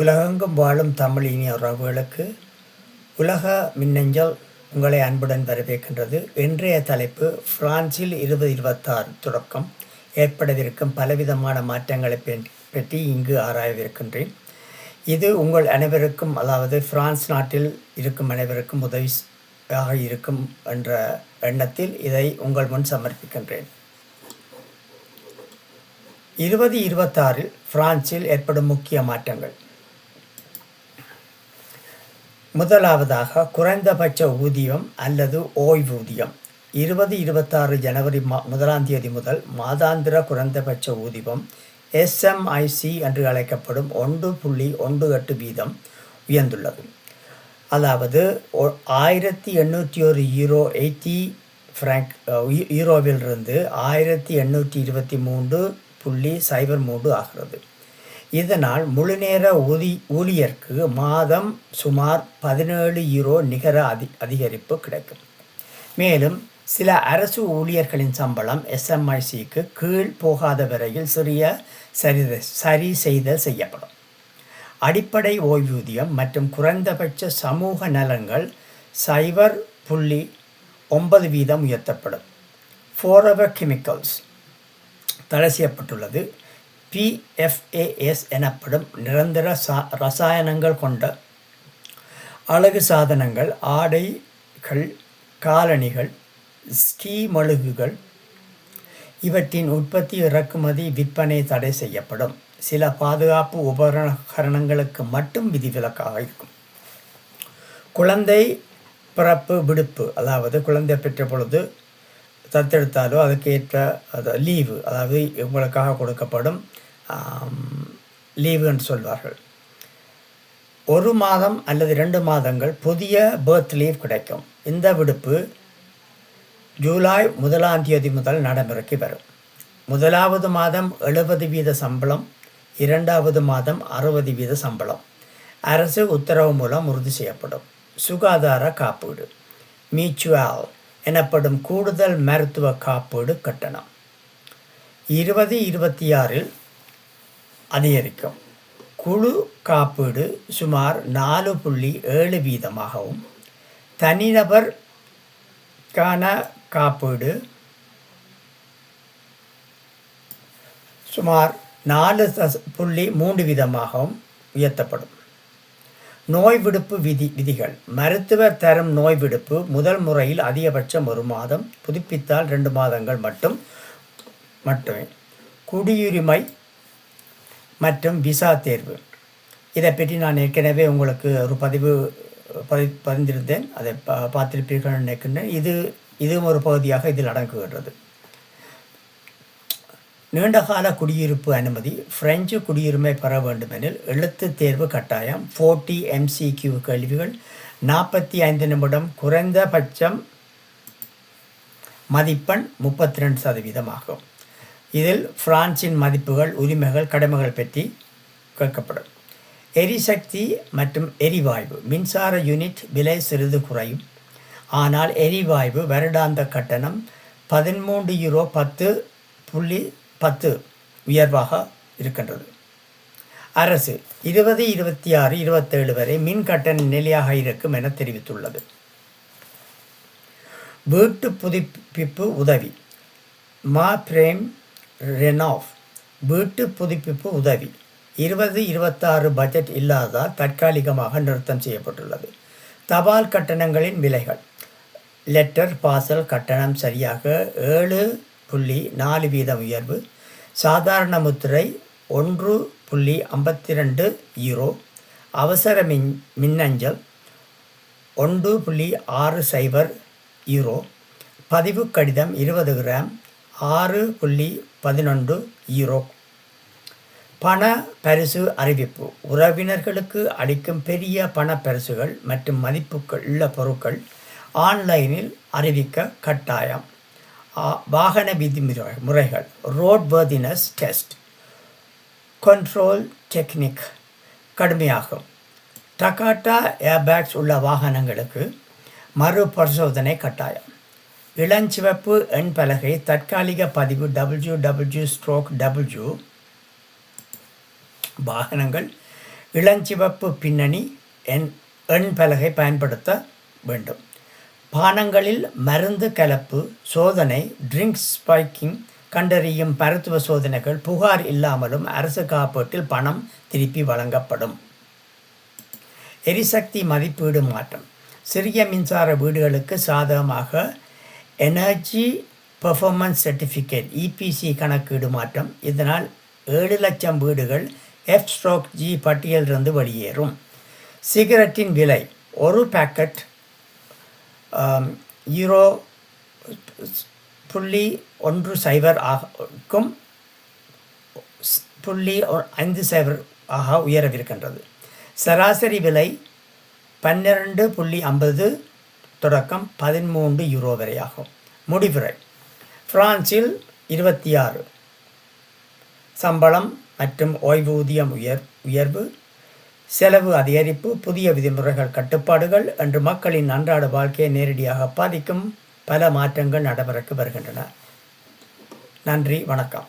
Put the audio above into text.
உலகெங்கும் வாழும் தமிழ் இனிய உறவுகளுக்கு உலக மின்னஞ்சல் உங்களை அன்புடன் வரவேற்கின்றது. இன்றைய தலைப்பு பிரான்சில் 2026 தொடக்கம் ஏற்படவிருக்கும் பலவிதமான மாற்றங்களை பற்றி இங்கு ஆராயவிருக்கின்றேன். இது உங்கள் அனைவருக்கும், அதாவது பிரான்ஸ் நாட்டில் இருக்கும் அனைவருக்கும் உதவியாக இருக்கும் என்ற எண்ணத்தில் இதை உங்கள் முன் சமர்ப்பிக்கின்றேன். 2026 பிரான்சில் ஏற்படும் முக்கிய மாற்றங்கள். முதலாவதாக குறைந்தபட்ச ஊதியம் அல்லது ஓய்வூதியம். 2026 ஜனவரி 1 முதல் மாதாந்திர குறைந்தபட்ச ஊதியம் SMIC என்று அழைக்கப்படும் 1.18 வீதம் உயர்ந்துள்ளது. அதாவது 1801 யூரோ 80 ஃப்ராங்க் யூரோவிலிருந்து 1823.03 ஆகிறது. இதனால் முழுநேர ஊழியருக்கு மாதம் சுமார் 17 யூரோ நிகர அதிகரிப்பு கிடைக்கும். மேலும் சில அரசு ஊழியர்களின் சம்பளம் SMICக்கு கீழ் போகாத வரையில் சிறிய சரி செய்தல் செய்யப்படும். அடிப்படை ஓய்வூதியம் மற்றும் குறைந்தபட்ச சமூக நலன்கள் 0.9 வீதம் உயர்த்தப்படும். ஃபாரெவர் கெமிக்கல்ஸ் தடை செய்யப்பட்டுள்ளது. PFAS எனப்படும் நிரந்தர ரசாயனங்கள் கொண்ட அழகு சாதனங்கள், ஆடைகள், காலணிகள், ஸ்கீ மழுகுகள் இவற்றின் உற்பத்தி, இறக்குமதி, விற்பனை தடை செய்யப்படும். சில பாதுகாப்பு உபகரணங்களுக்கு மட்டும் விதிவிலக்காக இருக்கும். குழந்தை பிறப்பு விடுப்பு, அதாவது குழந்தை பெற்ற பொழுது தத்தெடுத்தாலோ அதுக்கேற்ற லீவு, அதாவது இவங்களுக்காக கொடுக்கப்படும் லீவு என்று சொல்வார்கள். 1 மாதம் அல்லது 2 மாதங்கள் புதிய பர்த் லீவ் கிடைக்கும். இந்த விடுப்பு ஜூலை 1 முதல் நடைமுறைக்கு வரும். 1வது மாதம் 70% சம்பளம், 2வது மாதம் 60% சம்பளம் அரசு உத்தரவு மூலம் உறுதி செய்யப்படும். சுகாதார காப்பீடு மியூச்சுவல் எனப்படும் கூடுதல் மருத்துவ காப்பீடு கட்டணம் 2026 அதிகரிக்கும். குழு காப்பீடு சுமார் 4.7 வீதமாகவும், தனிநபருக்கான காப்பீடு சுமார் 4.3 வீதமாகவும் உயர்த்தப்படும். நோய் விடுப்பு விதிகள். மருத்துவர் தரும் நோய் விடுப்பு முதல் முறையில் அதிகபட்சம் 1 மாதம், புதுப்பித்தால் 2 மாதங்கள் மட்டுமே. குடியுரிமை மற்றும் விசா தேர்வு, இதை பற்றி நான் ஏற்கனவே உங்களுக்கு ஒரு பதிந்திருந்தேன். அதை பார்த்திருப்பீர்கள் நினைக்கின்றேன். இதுவும் ஒரு பகுதியாக இதில் அடங்குகின்றது. நீண்டகால குடியிருப்பு அனுமதி. பிரெஞ்சு குடியுரிமை பெற வேண்டுமெனில் எழுத்து தேர்வு கட்டாயம். 40 MCQ கேள்விகள், 45 நிமிடம், குறைந்தபட்சம் மதிப்பெண் 32% ஆகும். இதில் பிரான்சின் மதிப்புகள், உரிமைகள், கடமைகள் பற்றி கேட்கப்படும். எரிசக்தி மற்றும் எரிவாயு. மின்சார யூனிட் விலை சிறிது குறையும். ஆனால் எரிவாயு வருடாந்த கட்டணம் 13 யூரோ 10.10 உயர்வாக இருக்கின்றது. அரசு 2026-27 வரை மின் கட்டணம் நிலையாக இருக்கும் என தெரிவித்துள்ளது. வீட்டு புதுப்பிப்பு உதவி மாப்ரேம் ரெனோவ் வீட்டு புதுப்பிப்பு உதவி 2026 பட்ஜெட் இல்லாததால் தற்காலிகமாக நிறுத்தம் செய்யப்பட்டுள்ளது. தபால் கட்டணங்களின் விலைகள். லெட்டர் பாசல் கட்டணம் சரியாக 7.4 வீதம் உயர்வு. சாதாரண முத்திரை 1.52 யூரோ. அவசர மின்னஞ்சல் 1.60 யூரோ. பதிவு கடிதம் 20 கிராம் 6.11 யூரோ. பண பரிசு அறிவிப்பு. உறவினர்களுக்கு அளிக்கும் பெரிய பண பரிசுகள் மற்றும் மதிப்புகள் உள்ள பொருட்கள் ஆன்லைனில் அறிவிக்க கட்டாயம். வாகன விதிமுறைகள். Road worthiness test control technique கடுமையாகும். டகாட்டா ஏர்பேக்ஸ் உள்ள வாகனங்களுக்கு மறு பரிசோதனை கட்டாயம். இளஞ்சிவப்பு எண் பலகை தற்காலிக பதிவு WW/W வாகனங்கள் இளஞ்சிவப்பு பின்னணி எண் பலகை பயன்படுத்த வேண்டும். பானங்களில் மருந்து கலப்பு சோதனை, ட்ரிங்க்ஸ் ஸ்பைக்கிங் கண்டறியும் மருத்துவ சோதனைகள் புகார் இல்லாமலும் அரசு காப்பீட்டில் பணம் திருப்பி வழங்கப்படும். எரிசக்தி மதிப்பீடு மாற்றம். சிறிய மின்சார வீடுகளுக்கு சாதகமாக எனர்ஜி பெர்ஃபார்மன்ஸ் சர்டிஃபிகேட் EPC கணக்கீடு மாற்றம். இதனால் 7 லட்சம் வீடுகள் F/G பட்டியலிருந்து வெளியேறும். சிகரெட்டின் விலை ஒரு பேக்கெட் €0.10 ஆகும் 0.50 ஆக உயரவிருக்கின்றது. சராசரி விலை €12.50 தொடக்கம் €13 வரை ஆகும். முடிவுரை. பிரான்சில் 26 சம்பளம் மற்றும் ஓய்வூதியம் உயர்வு, செலவு அதிகரிப்பு, புதிய விதிமுறைகள், கட்டுப்பாடுகள் என்று மக்களின் அன்றாட வாழ்க்கையை நேரடியாக பாதிக்கும் பல மாற்றங்கள் நடைமுறைக்கு வருகின்றன. நன்றி, வணக்கம்.